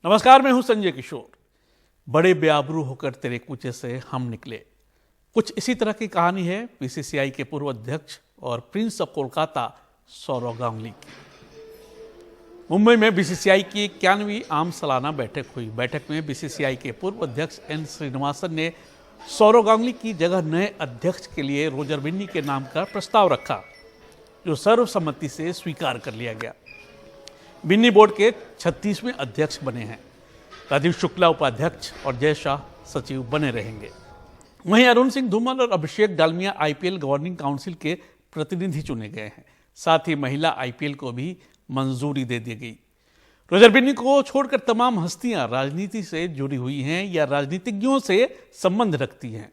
नमस्कार, मैं हूं संजय किशोर। बड़े बेआबरू होकर तेरे कूचे से हम निकले, कुछ इसी तरह की कहानी है बीसीसीआई के पूर्व अध्यक्ष और प्रिंस ऑफ कोलकाता सौरव गांगुली की। मुंबई में बीसीसीआई की 91वीं आम सालाना बैठक हुई। बैठक में बीसीसीआई के पूर्व अध्यक्ष एन श्रीनिवासन ने सौरव गांगुली की जगह नए अध्यक्ष के लिए रोजर बिन्नी के नाम का प्रस्ताव रखा, जो सर्वसम्मति से स्वीकार कर लिया गया। बिन्नी बोर्ड के 36वें अध्यक्ष बने हैं। राजीव शुक्ला उपाध्यक्ष और जय शाह सचिव बने रहेंगे। वहीं अरुण सिंह धूमल और अभिषेक डालमिया आईपीएल गवर्निंग काउंसिल के प्रतिनिधि चुने गए हैं। साथ ही महिला आईपीएल को भी मंजूरी दे दी गई। रोजर बिन्नी को छोड़कर तमाम हस्तियां राजनीति से जुड़ी हुई हैं या राजनीतिज्ञों से संबंध रखती हैं।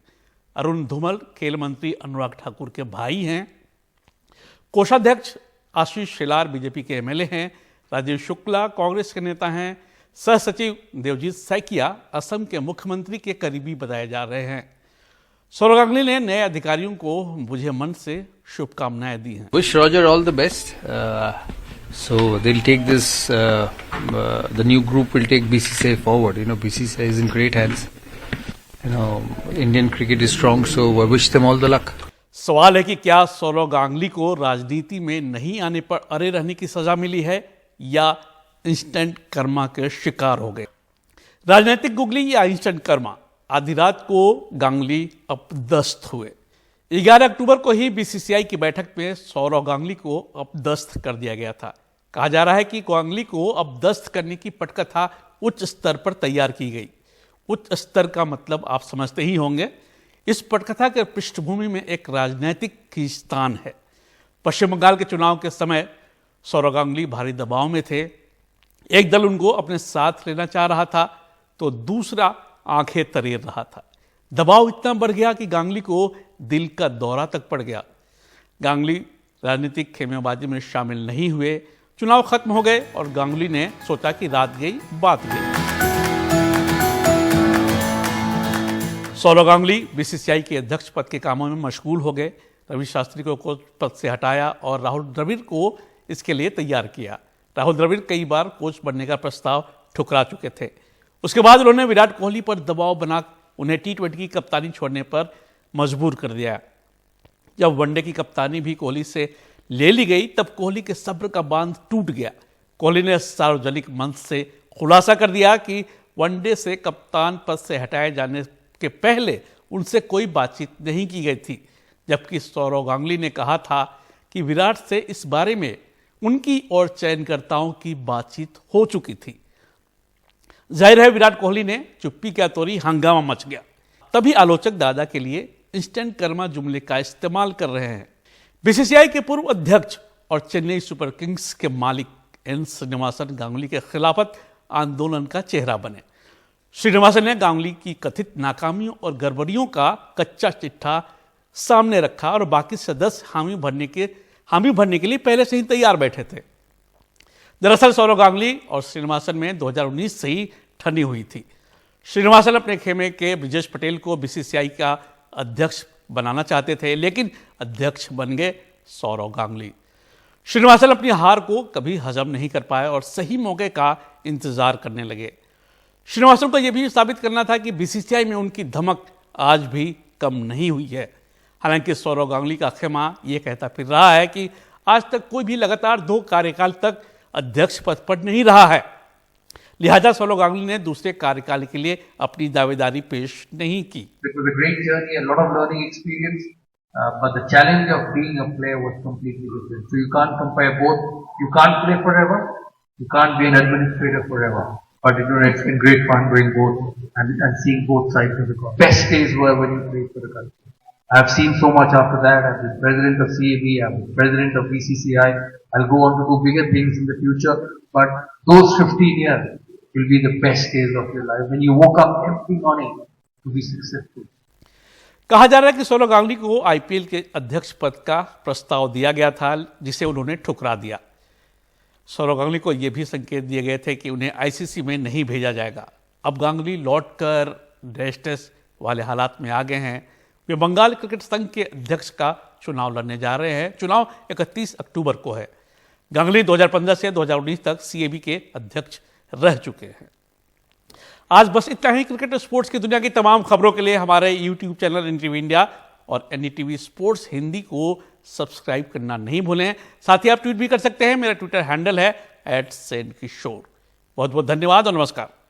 अरुण धूमल खेल मंत्री अनुराग ठाकुर के भाई हैं। कोषाध्यक्ष आशीष शेलार बीजेपी के एमएलए हैं। राजीव शुक्ला कांग्रेस के नेता हैं। सह सचिव देवजीत सैकिया असम के मुख्यमंत्री के करीबी बताए जा रहे हैं। सौरव गांगुली ने नए अधिकारियों को बुझे मन से शुभकामनाएं दी हैं। Wish Roger all the best. So they'll take this. The new group will take BCCI forward. BCCI is in great hands. Indian cricket is strong, so I wish them all the luck. सवाल है कि क्या सौरव गांगुली को राजनीति में नहीं आने पर अरे रहने की सजा मिली है या इंस्टेंट कर्मा के शिकार हो गए। राजनीतिक गुगली या इंस्टेंट कर्मा। आधी रात को गांगुली अपदस्थ हुए। 11 अक्टूबर को ही बीसीसीआई की बैठक में सौरव गांगुली को अपदस्थ कर दिया गया था। कहा जा रहा है कि गांगुली को अपदस्थ करने की पटकथा उच्च स्तर पर तैयार की गई। उच्च स्तर का मतलब आप समझते ही होंगे। इस पटकथा के पृष्ठभूमि में एक राजनीतिक खींचतान है। पश्चिम बंगाल के चुनाव के समय सौरव गांगुली भारी दबाव में थे। एक दल उनको अपने साथ लेना चाह रहा था तो दूसरा आंखें तरेर रहा था। दबाव इतना बढ़ गया कि गांगुली को दिल का दौरा तक पड़ गया। गांगुली राजनीतिक खेमेबाजी में शामिल नहीं हुए। चुनाव खत्म हो गए और गांगुली ने सोचा कि रात गई बात गई। सौरव गांगुली बीसीसीआई के अध्यक्ष पद के कामों में मशगूल हो गए। रवि शास्त्री को कोच पद से हटाया और राहुल द्रविड़ को इसके लिए तैयार किया। राहुल द्रविड़ कई बार कोच बनने का प्रस्ताव ठुकरा चुके थे। उसके बाद उन्होंने विराट कोहली पर दबाव बना उन्हें टी20 की कप्तानी छोड़ने पर मजबूर कर दिया। जब वनडे की कप्तानी भी कोहली से ले ली गई तब कोहली के सब्र का बांध टूट गया। कोहली ने सार्वजनिक मंच से खुलासा कर दिया कि वनडे से कप्तान पद से हटाए जाने के पहले उनसे कोई बातचीत नहीं की गई थी, जबकि सौरव गांगुली ने कहा था कि विराट से इस बारे में उनकी और चयनकर्ताओं की बातचीत हो चुकी थी। जाहिर है विराट कोहली ने चुप्पी क्या तोड़ी, हंगामा मच गया। तभी आलोचक दादा के लिए इंस्टेंट कर्मा जुमले का इस्तेमाल कर रहे हैं। बीसीसीआई के पूर्व अध्यक्ष और चेन्नई सुपर किंग्स के मालिक एन श्रीनिवासन गांगुली के खिलाफत आंदोलन का चेहरा बने। श्रीनिवासन ने गांगुली की कथित नाकामियों और गड़बड़ियों का कच्चा चिट्ठा सामने रखा और बाकी सदस्य हामी भरने के लिए पहले से ही तैयार बैठे थे। दरअसल सौरव गांगुली और श्रीनिवासन में 2019 से ही ठनी हुई थी। श्रीनिवासन अपने खेमे के ब्रिजेश पटेल को बीसीसीआई का अध्यक्ष बनाना चाहते थे, लेकिन अध्यक्ष बन गए सौरव गांगुली। श्रीनिवासन अपनी हार को कभी हजम नहीं कर पाए और सही मौके का इंतजार करने लगे। श्रीनिवासन को यह भी साबित करना था कि बीसीसीआई में उनकी धमक आज भी कम नहीं हुई है। हालांकि सौरव गांगुली का खेमा यह कहता फिर रहा है कि आज तक कोई भी लगातार 2 कार्यकाल तक अध्यक्ष पद पर नहीं रहा है। लिहाजा सौरव गांगुली ने दूसरे कार्यकाल के लिए अपनी दावेदारी पेश नहीं की। It was a great journey, a lot of learning experience, but the challenge of being a player was completely different. So you can't compare both. You can't play forever. You can't be an administrator forever. But it's been great fun doing both and seeing both sides of the coin. Best days were when you played for the country. I've seen so much after that. I've been president of CAB, I've been president of BCCI. I'll go on to do bigger things in the future. But those 15 years will be the best days of your life when you woke up every morning to be successful. कहा जा रहा है कि सौरव गांगुली को IPL के अध्यक्ष पद का प्रस्ताव दिया गया था, जिसे उन्होंने ठुकरा दिया। सौरव गांगुली को यह भी संकेत दिए गए थे कि उन्हें आईसीसी में नहीं भेजा जाएगा। अब गांगुली लौटकर टेस्ट वाले हालात में आ गए हैं। वे बंगाल क्रिकेट संघ के अध्यक्ष का चुनाव लड़ने जा रहे हैं। चुनाव 31 अक्टूबर को है। गांगुली 2015 से 2019 तक सीएबी के अध्यक्ष रह चुके हैं। आज बस इतना ही। क्रिकेट और स्पोर्ट्स की दुनिया की तमाम खबरों के लिए हमारे यूट्यूब चैनल एनडीटीवी इंडिया और एनडीटीवी स्पोर्ट्स हिंदी को सब्सक्राइब करना नहीं भूलें। साथ ही आप ट्वीट भी कर सकते हैं। मेरा ट्विटर हैंडल है @सेनकिशोर। बहुत बहुत धन्यवाद और नमस्कार।